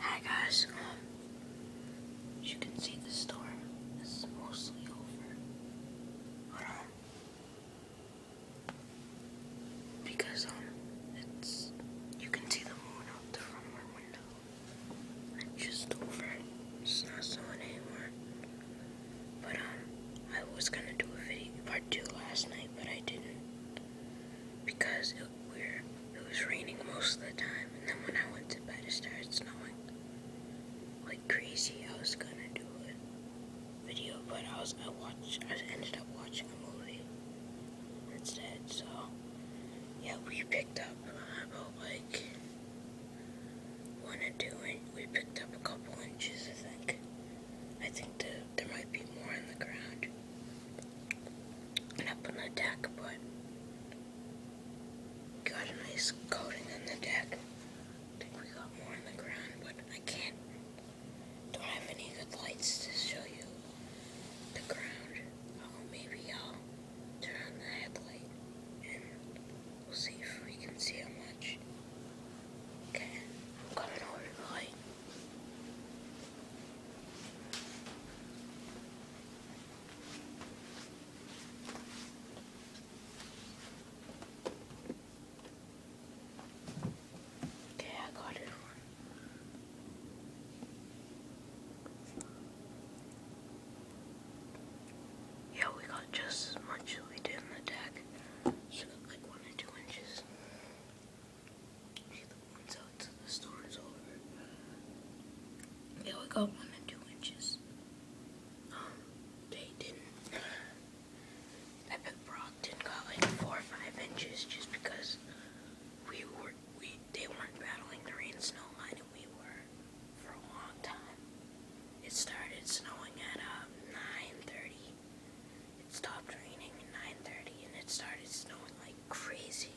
Hi guys, as you can see the storm is mostly over, but because it's, you can see the moon out the front of our window, it's just over, it's not snowing anymore, but I was gonna do a video, part 2 last night, but I didn't, because it was raining most of the time, and then when I went to bed it started snowing like crazy. I was gonna do a video, but I ended up watching a movie instead, so yeah, we picked up about like 1 or 2 we picked up a couple inches, I think there might be more on the ground and up on the deck, but got a nice coating on the deck. I think we got more on the ground, but I don't have any good lights to show you the ground. Maybe I'll turn on the headlight and we'll see if we can see how much. Okay, I'm coming over to the light. Okay, I got it on. Yeah, we got just as much as we did on the deck. So like 1 or 2 inches. See the ones out to the store is over. Yeah, we got 1 or 2 inches. They didn't. I bet Brockton got like 4 or 5 inches just because they weren't battling the rain snow line and we were for a long time. It started snowing at 9:30. It stopped raining at 9:30 and it started snowing like crazy